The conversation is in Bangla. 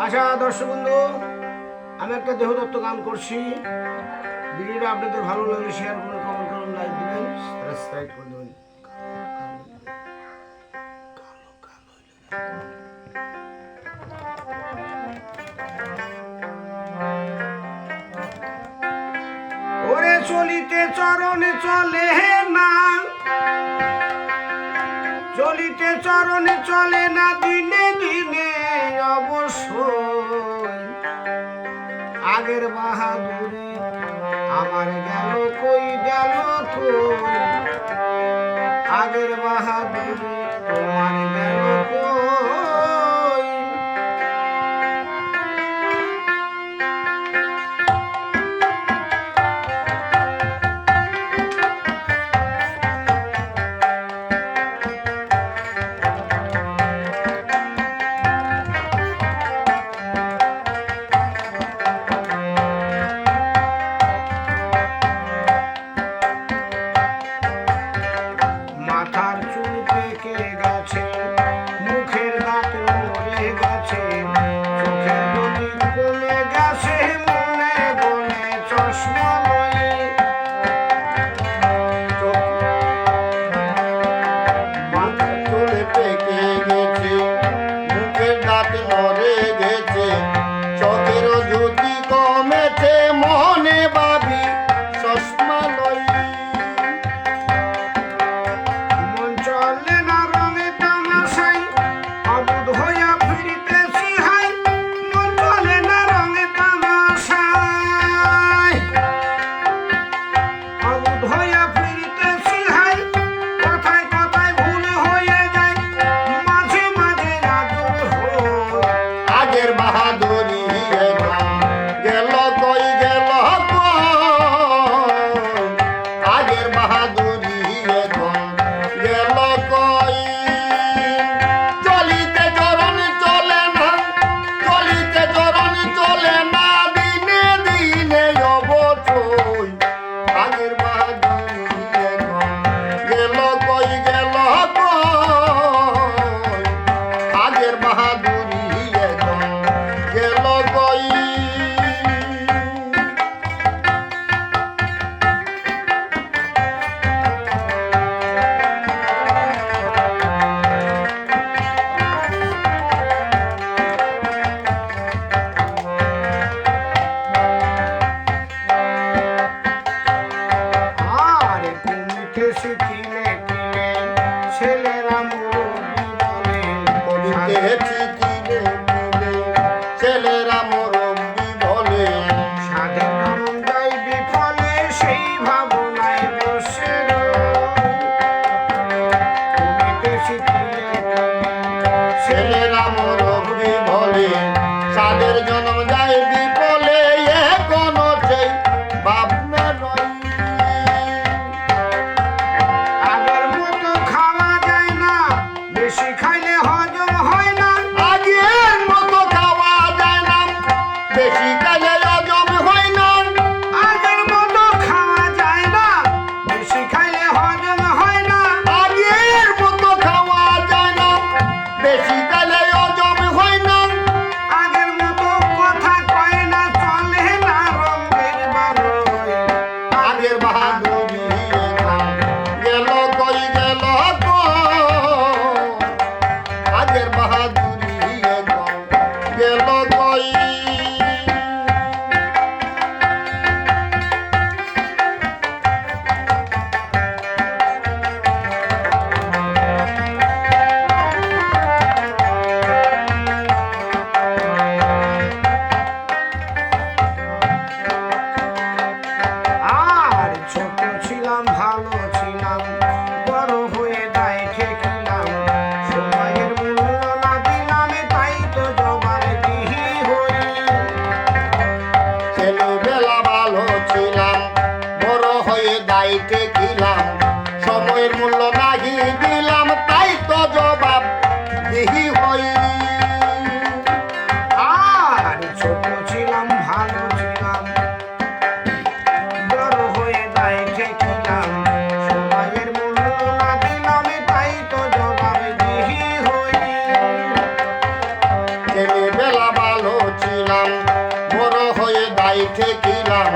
আচ্ছা দর্শক বন্ধু, আমি একটা দেহদত্ত গান করছি। ভিডিওটা আপনাদের ভালো লাগলে শেয়ার করুন, কমেন্ট করুন, লাইক দিবেন, সাবস্ক্রাইব করে দেবেন। ওরে চলিতে চরণে চলে না, চলিতে চরণে চলে না, দিনে দিনে অবশ্যই আগের বাহাদুরি আমার গেল কই, গেল কই আগের বাহাদুরি তোমার গেল কই। মাথার চুল পেকে গেছে, মুখের দাঁত মরে গেছে, চোখের গতি কমে গেছে, মনে বলে চশমা লই। মাথার চুল পেকে গেছে, মুখের দাঁত নড়ে গেছে, চোখের জ্যোতি কমেছে, মনে ভাবি চশমা লই। মন চলে না রঙে তামাশাই, অবুধ হইয়া ফিরিতেছি হাই। মন চলে না রঙে তামাশাই, অবুধ হইয়া ফিরিতেছি হাই। কথায় কথায় ভুল হয়ে যায়, মাঝে মাঝে আদর হয়। আগের বাহাদুরি গেল কই, গেল কই আগের বাহাদুরি গেল কই। চলিতে চরণ চলে না, চলিতে চরণ চলে না, দিনে দিনে অবশ্যই আগের বাহাদুরি গেল কই, গেল কই আগের বাহাদুরি গেল কই। আর কমিতে শিখিলে কিলে ছেলেরা মুরব্বি বলে। কবিতেছি কিনে কিনে ছেলেরা মুরব্বি বলে। সাধে মরণ যায় বিফলে, সেই ভাবনায় বসে রয়। কমিতে শিখিলে কিলে ছেলেরা মুরব্বি বলে, সাদের জন্ম যায় বিপলে, এখনো সেই ভাবনা রয়। আগের মতো খাওয়া যায় না, বেশি খাইলে হজম হয় না। আগের মতো খাওয়া যায় না, বেশি কালে হজম হয় না। আগের মতো খাওয়া যায় না, বেশি খাইলে হজম হয় না। আগের মতো খাওয়া যায় না, বেশি কালে হজম হয় না। আগের মতো কথা কয় না, চলে না রঙের বারোয়। আগের বাহাদুরি গেল কই, গেল কই আগের বাহাদুরি গেল কই। আর ছোট ছিলাম, ভালো ছিলাম, বড় হয়ে দায় ঠেকিলাম। সময়ের মূল্য না দিলাম, তাই তো জবার দিহি হই। ছেলেবেলা ভালো ছিলাম, বড় হয়ে দায়িত্বে ছিলাম, সময়ের মূল্য নাহি দিলাম, তাই তো জবাব দিহি হই। আর ছোট ছিলাম, ভালো ছিলাম, বড় হয়ে দায় ঠেকিলাম। সময়ের মূল্য না দিলাম, তাই তো জবাব দিহি হই। ছেলেবেলা ভালো ঠেকিলাম